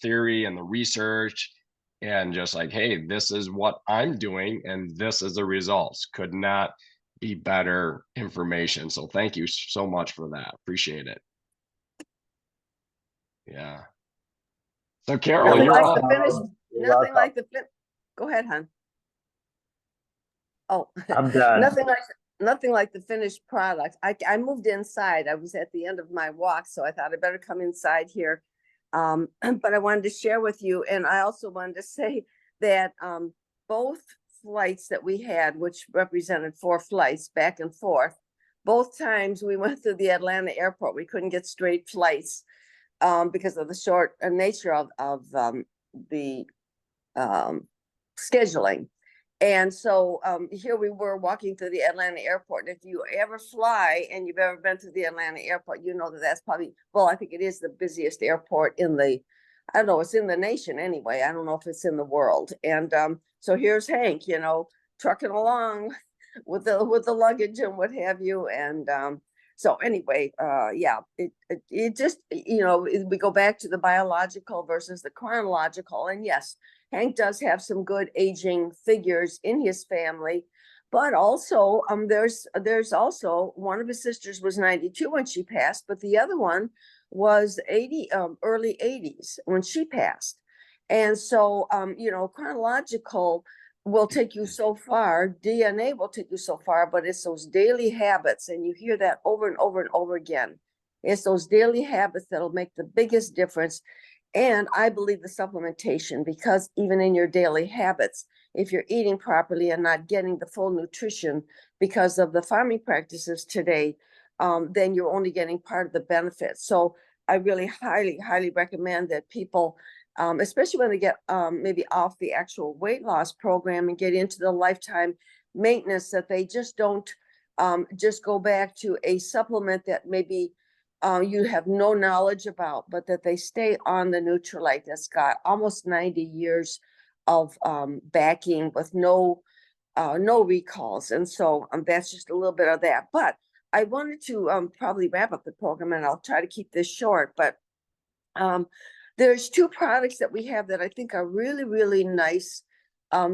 theory and the research, and just like, hey, this is what I'm doing, and this is the results. Could not be better information. So thank you so much for that. Appreciate it. Yeah. So Carol, Nothing you're like on. the finished. You're Nothing welcome. like the fin. Go ahead, hon. Oh, I'm done. nothing like the finished product. I moved inside. I was at the end of my walk, so I thought I better come inside here. But I wanted to share with you, and I also wanted to say that both flights that we had, which represented 4 flights back and forth, both times we went through the Atlanta airport, we couldn't get straight flights because of the short nature of the scheduling. And so here we were walking through the Atlanta airport. If you ever fly and you've ever been to the Atlanta airport, you know that that's probably, well, I think it is the busiest airport in the, I don't know, it's in the nation anyway. I don't know if it's in the world. And so here's Hank, you know, trucking along with the luggage and what have you. And so anyway, yeah, it just, you know, we go back to the biological versus the chronological. And yes, Hank does have some good aging figures in his family, but also there's also one of his sisters was 92 when she passed, but the other one was 80, early 80s when she passed. And so, you know, chronological will take you so far, DNA will take you so far, but it's those daily habits, and you hear that over and over and over again. It's those daily habits that'll make the biggest difference. And I believe the supplementation, because even in your daily habits, if you're eating properly and not getting the full nutrition because of the farming practices today, then you're only getting part of the benefits. So I really highly, highly recommend that people, especially when they get maybe off the actual weight loss program and get into the lifetime maintenance, that they just don't just go back to a supplement that maybe you have no knowledge about, but that they stay on the Nutrilite that's got almost 90 years of backing with no recalls. And so that's just a little bit of that. But I wanted to probably wrap up the program, and I'll try to keep this short. But there's 2 products that we have that I think are really, really nice,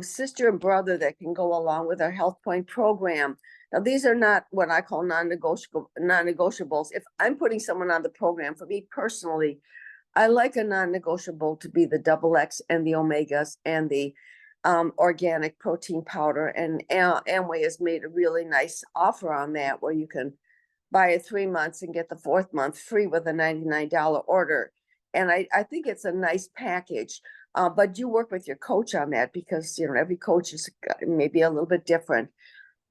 sister and brother, that can go along with our HealthPointe program. Now, these are not what I call non-negotiables. If I'm putting someone on the program, for me personally, I like a non-negotiable to be the XX and the omegas and the organic protein powder. And Amway has made a really nice offer on that, where you can buy it 3 months and get the 4th month free with a $99 order. And I think it's a nice package. But you work with your coach on that, because, you know, every coach is maybe a little bit different.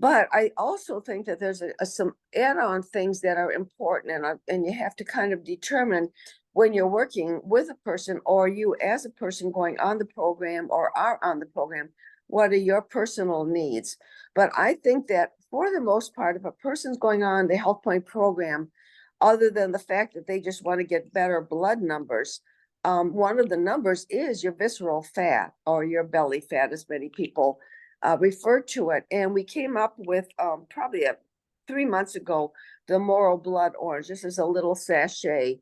But I also think that there's some add-on things that are important, and you have to kind of determine when you're working with a person, or you as a person going on the program or are on the program, what are your personal needs? But I think that for the most part, if a person's going on the HealthPointe program, other than the fact that they just want to get better blood numbers, one of the numbers is your visceral fat, or your belly fat, as many people refer to it. And we came up with probably 3 months ago, the Moro Blood Orange. This is a little sachet.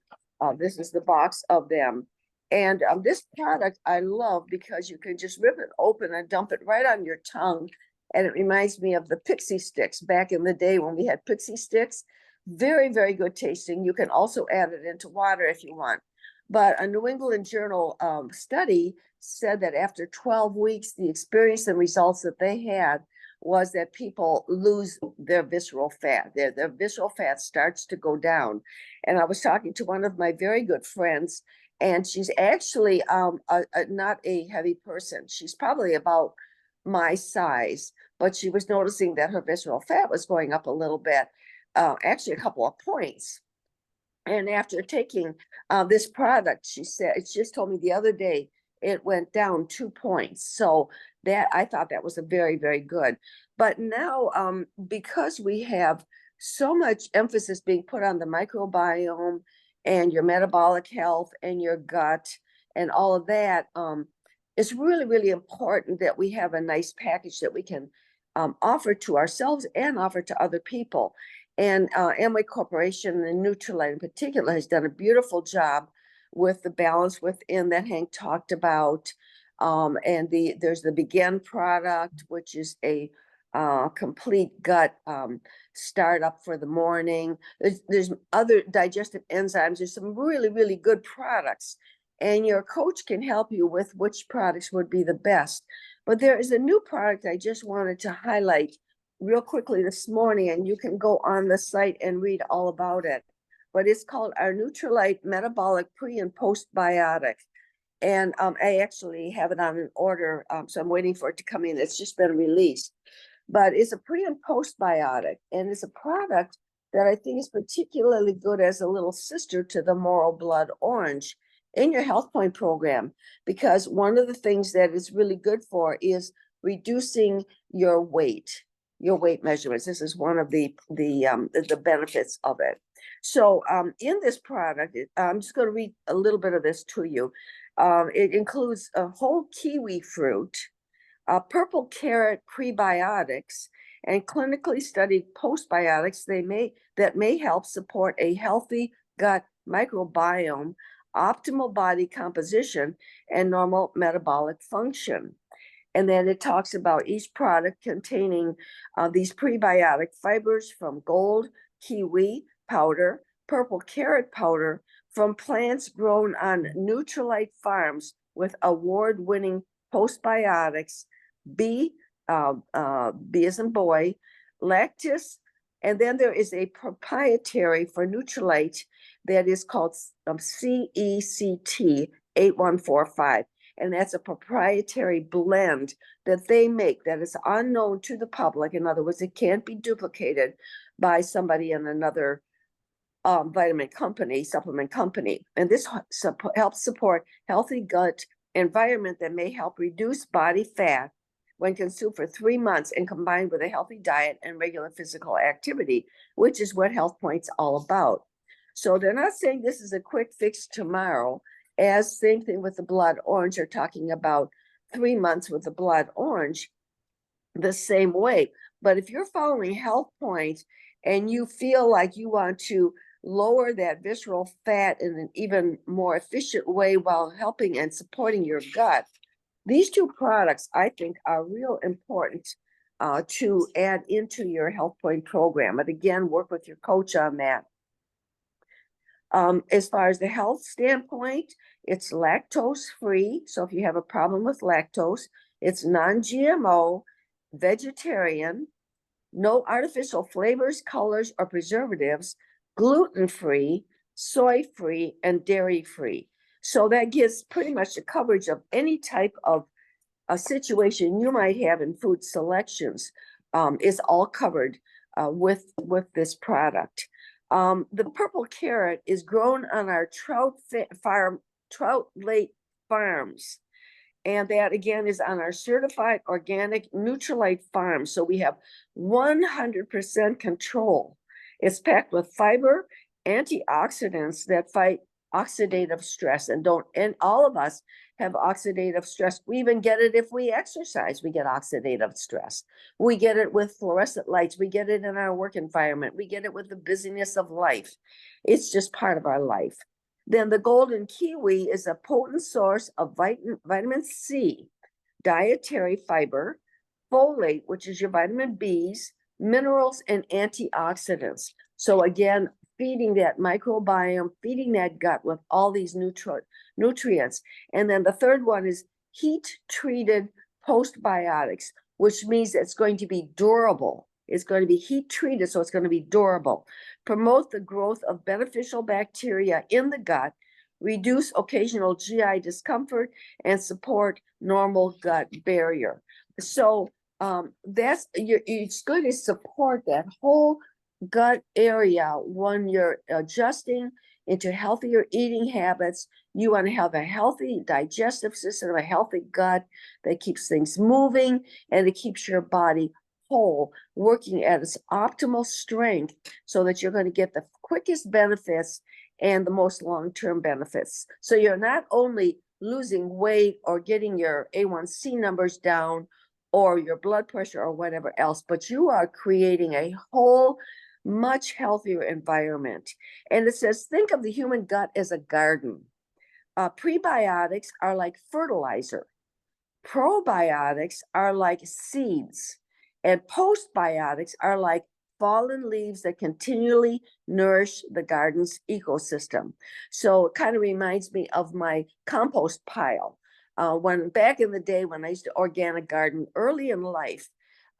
This is the box of them. And this product I love, because you can just rip it open and dump it right on your tongue. And it reminds me of the Pixie Sticks back in the day when we had Pixie Sticks. Very, very good tasting. You can also add it into water if you want. But a New England Journal study said that after 12 weeks, the experience and results that they had was that people lose their visceral fat. Their visceral fat starts to go down. And I was talking to one of my very good friends, and she's actually not a heavy person. She's probably about my size, but she was noticing that her visceral fat was going up a little bit, actually a couple of points. And after taking this product, she just told me the other day, it went down 2 points. So that, I thought that was a very, very good. But now, because we have so much emphasis being put on the microbiome and your metabolic health and your gut and all of that, it's really, really important that we have a nice package that we can offer to ourselves and offer to other people. And Amway Corporation and Nutrilite in particular has done a beautiful job with the balance within that Hank talked about. And there's the Begin product, which is a complete gut startup for the morning. There's other digestive enzymes. There's some really, really good products. And your coach can help you with which products would be the best. But there is a new product I just wanted to highlight real quickly this morning, and you can go on the site and read all about it. But it's called our Nutrilite Metabolic Pre and Postbiotic. And I actually have it on an order, so I'm waiting for it to come in. It's just been released. But it's a pre and postbiotic, and it's a product that I think is particularly good as a little sister to the Moral Blood Orange in your HealthPointe program, because one of the things that it's really good for is reducing your weight measurements. This is one of the benefits of it. So in this product, I'm just going to read a little bit of this to you. It includes a whole kiwi fruit, purple carrot prebiotics, and clinically studied postbiotics that may help support a healthy gut microbiome, optimal body composition, and normal metabolic function. And then it talks about each product containing these prebiotic fibers from gold kiwi powder, purple carrot powder from plants grown on Nutrilite farms with award-winning postbiotics, B as in boy, lactose, and then there is a proprietary for Nutrilite that is called CECT 8145. And that's a proprietary blend that they make that is unknown to the public. In other words, it can't be duplicated by somebody in another vitamin company, supplement company. And this helps support healthy gut environment that may help reduce body fat when consumed for 3 months and combined with a healthy diet and regular physical activity, which is what HealthPointe's all about. So they're not saying this is a quick fix tomorrow. As same thing with the blood orange, they're talking about 3 months with the blood orange the same way. But if you're following HealthPointe and you feel like you want to lower that visceral fat in an even more efficient way while helping and supporting your gut, these two products, I think, are real important to add into your HealthPointe program. But again, work with your coach on that. As far as the health standpoint, it's lactose free. So if you have a problem with lactose, it's non-GMO, vegetarian, no artificial flavors, colors, or preservatives, gluten-free, soy-free, and dairy-free. So that gives pretty much the coverage of any type of a situation you might have in food selections is all covered with this product. The purple carrot is grown on our trout lake farms. And that again is on our certified organic Nutrilite farm. So we have 100% control. It's packed with fiber, antioxidants that fight oxidative stress and all of us have oxidative stress. We even get it if we exercise, we get oxidative stress. We get it with fluorescent lights. We get it in our work environment. We get it with the busyness of life. It's just part of our life. Then the golden kiwi is a potent source of vitamin C, dietary fiber, folate, which is your vitamin Bs, minerals, and antioxidants. So again, feeding that microbiome, feeding that gut with all these nutrients. And then the third one is heat-treated postbiotics, which means it's going to be durable. It's going to be heat-treated, so it's going to be durable. Promote the growth of beneficial bacteria in the gut, reduce occasional GI discomfort, and support normal gut barrier. So it's going to support that whole gut area when you're adjusting into healthier eating habits. You want to have a healthy digestive system, a healthy gut that keeps things moving and it keeps your body whole, working at its optimal strength so that you're going to get the quickest benefits and the most long-term benefits. So you're not only losing weight or getting your A1C numbers down or your blood pressure or whatever else, but you are creating a whole much healthier environment. And it says, think of the human gut as a garden. Prebiotics are like fertilizer. Probiotics are like seeds. And postbiotics are like fallen leaves that continually nourish the garden's ecosystem. So it kind of reminds me of my compost pile. When back in the day when I used to organic garden early in life,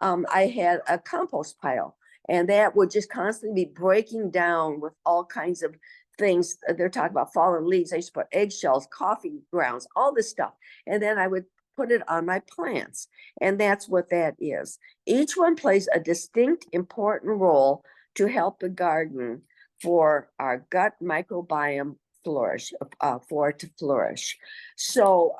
I had a compost pile. And that would just constantly be breaking down with all kinds of things. They're talking about fallen leaves. I used to put eggshells, coffee grounds, all this stuff. And then I would put it on my plants. And that's what that is. Each one plays a distinct, important role to help the garden for our gut microbiome flourish, for it to flourish. So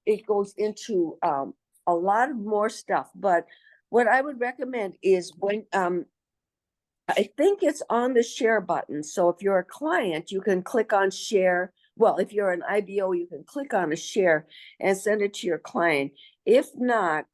it goes into a lot of more stuff. But what I would recommend is when I think it's on the share button. So if you're a client, you can click on share. Well, if you're an IBO, you can click on a share and send it to your client. If not,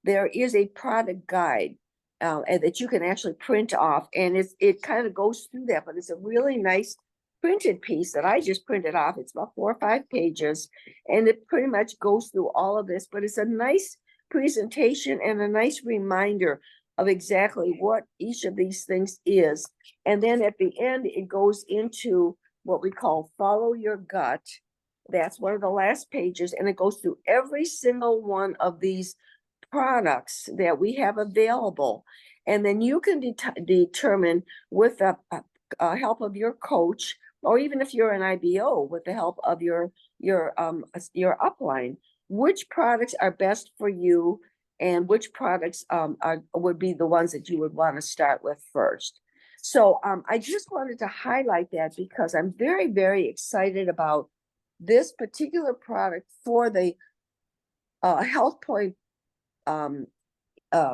there is a product guide and that you can actually print off, and it kind of goes through that, but it's a really nice printed piece that I just printed off. It's about 4 or 5 pages, and it pretty much goes through all of this, but it's a nice presentation and a nice reminder of exactly what each of these things is. And then at the end, it goes into what we call follow your gut. That's one of the last pages, and it goes through every single one of these products that we have available. And then you can determine with the help of your coach, or even if you're an IBO, with the help of your upline, which products are best for you and which products would be the ones that you would want to start with first. So I just wanted to highlight that because I'm very, very excited about this particular product for the HealthPointe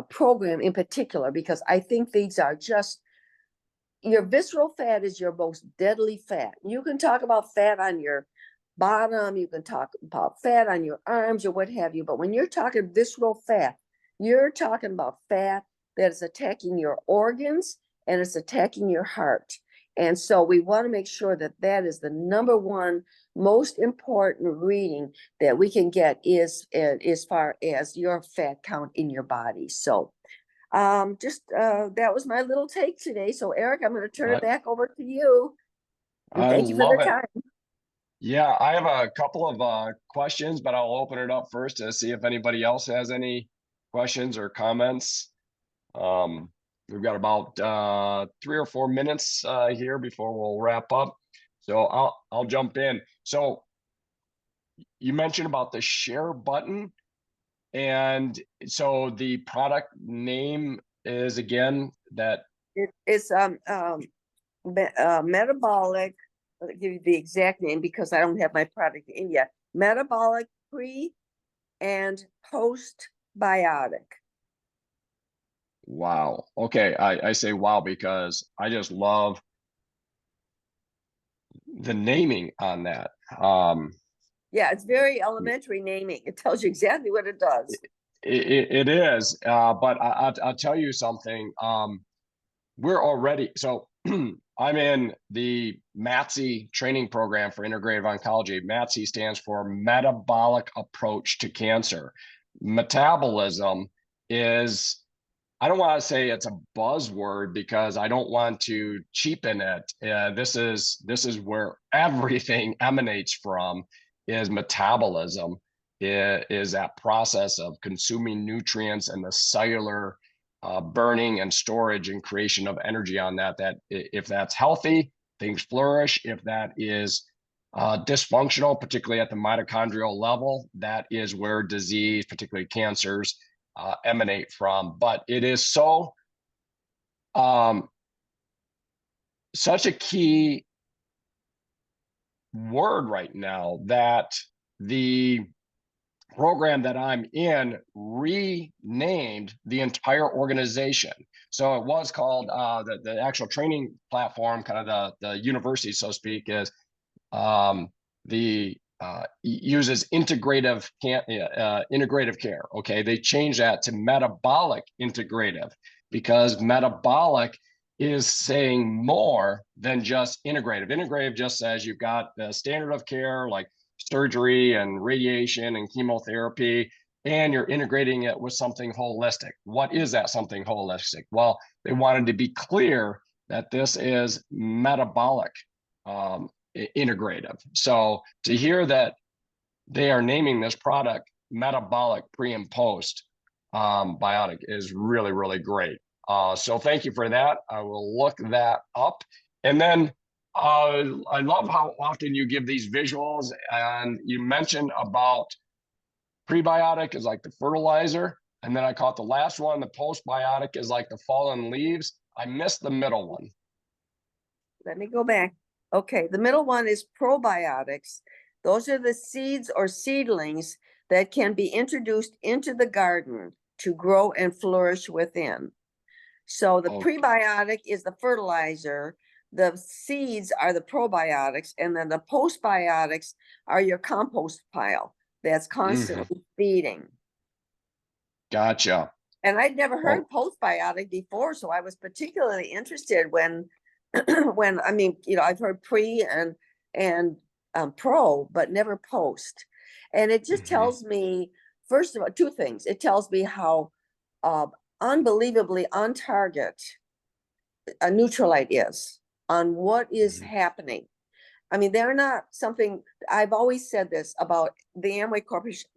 program in particular, because I think these are just, your visceral fat is your most deadly fat. You can talk about fat on your bottom, you can talk about fat on your arms or what have you, but when you're talking visceral fat, you're talking about fat that is attacking your organs and it's attacking your heart. And so we want to make sure that that is the number one most important reading that we can get is as far as your fat count in your body. So that was my little take today. So Eric, I'm going to turn it back over to you. And thank you for the time. Yeah, I have a couple of questions, but I'll open it up first to see if anybody else has any questions or comments. We've got about 3 or 4 minutes here before we'll wrap up. So I'll jump in. So you mentioned about the share button. And so the product name is again that it's metabolic. I'll give you the exact name because I don't have my product in yet. Metabolic pre and postbiotic. Wow. Okay. I say wow because I just love the naming on that. Yeah, it's very elementary naming. It tells you exactly what it does. It is, but I'll tell you something. We're already, so I'm in the MATSI training program for integrative oncology. MATSI stands for Metabolic Approach to Cancer. Metabolism is, I don't want to say it's a buzzword because I don't want to cheapen it. This is where everything emanates from, is metabolism, is that process of consuming nutrients and the cellular burning and storage and creation of energy on that if that's healthy, things flourish. If that is dysfunctional, particularly at the mitochondrial level, that is where disease, particularly cancers, emanate from. But it is so such a key word right now that the program that I'm in renamed the entire organization. So it was called the actual training platform, kind of the university, so to speak, is uses integrative care. Okay, they changed that to metabolic integrative because metabolic is saying more than just integrative. Integrative just says you've got the standard of care like surgery and radiation and chemotherapy, and you're integrating it with something holistic. What is that something holistic? Well, they wanted to be clear that this is metabolic integrative. So to hear that they are naming this product metabolic pre and post biotic is really, really great. So thank you for that. I will look that up. And then I love how often you give these visuals, and you mentioned about prebiotic is like the fertilizer, and then I caught the last one, the postbiotic is like the fallen leaves. I missed the middle one. Let me go back. Okay, the middle one is probiotics. Those are the seeds or seedlings that can be introduced into the garden to grow and flourish within. So the Okay. prebiotic is the fertilizer, the seeds are the probiotics, and then the postbiotics are your compost pile that's constantly feeding. Gotcha. And I'd never heard postbiotic before, so I was particularly interested when when I mean, you know, I've heard pre and pro, but never post. And it just tells me, first of all, two things. It tells me how unbelievably on target a Neutralite is on what is happening. I mean, they're not something, I've always said this about the Amway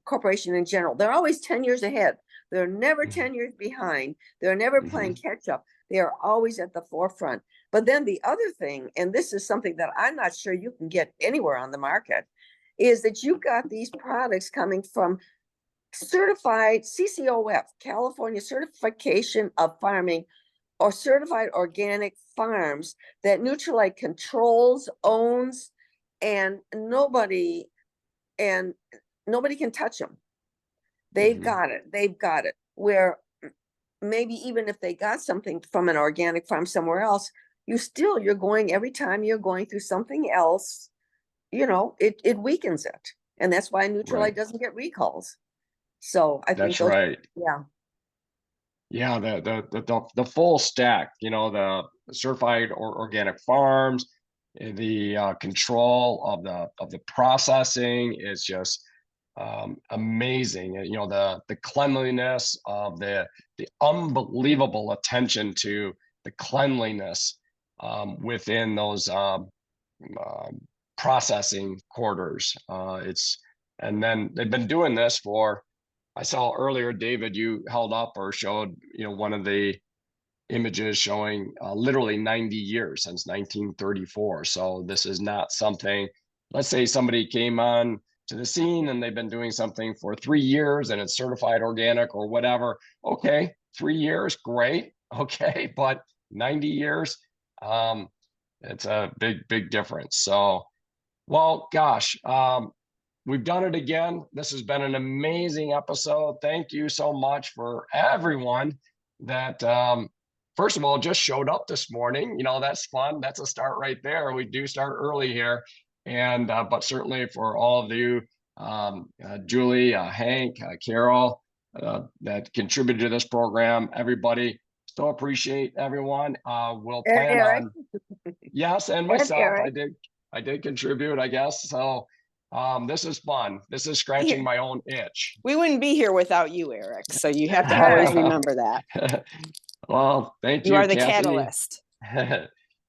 Corporation in general. They're always 10 years ahead. They're never 10 years behind. They're never playing catch up. They are always at the forefront. But then the other thing, and this is something that I'm not sure you can get anywhere on the market, is that you've got these products coming from certified CCOF, California Certification of Farming, or certified organic farms that Neutralite controls, owns, and nobody can touch them. They've got it. They've got it. Where maybe even if they got something from an organic farm somewhere else, you're going, every time you're going through something else, you know, it weakens it. And that's why Neutralite doesn't get recalls. So I think That's right. Yeah. Yeah, the full stack, you know, the certified or organic farms, the control of the processing is just amazing. You know, the cleanliness of the unbelievable attention to the cleanliness within those processing quarters. And then they've been doing this for, I saw earlier, David, you held up or showed, you know, one of the images showing literally 90 years since 1934. So this is not something, let's say somebody came on to the scene and they've been doing something for 3 years and it's certified organic or whatever. Okay, 3 years, great. Okay, but 90 years, it's a big difference. So, well, gosh, we've done it again. This has been an amazing episode. Thank you so much for everyone that, first of all, just showed up this morning. You know, that's fun. That's a start right there. We do start early here. And, but certainly for all of you, Julie, Hank, Carol, that contributed to this program, everybody, still appreciate everyone. We'll plan Eric. on, yes, and myself, I did contribute, I guess. So, this is fun. This is scratching my own itch. We wouldn't be here without you, Eric. So you have to always remember that. Well, thank you. You are the Kathy. catalyst.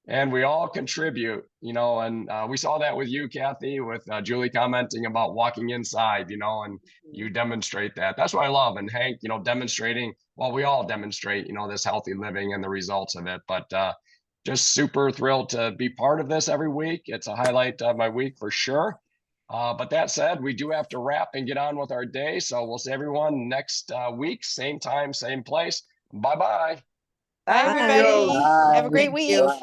And we all contribute, you know, and we saw that with you, Kathy, with Julie commenting about walking inside, you know, and you demonstrate that. That's what I love. And Hank, you know, demonstrating, well, we all demonstrate, you know, this healthy living and the results of it. But just super thrilled to be part of this every week. It's a highlight of my week for sure. But that said, we do have to wrap and get on with our day. So we'll see everyone next week, same time, same place. Bye-bye. Bye, everybody. Bye. Have a great week. Bye.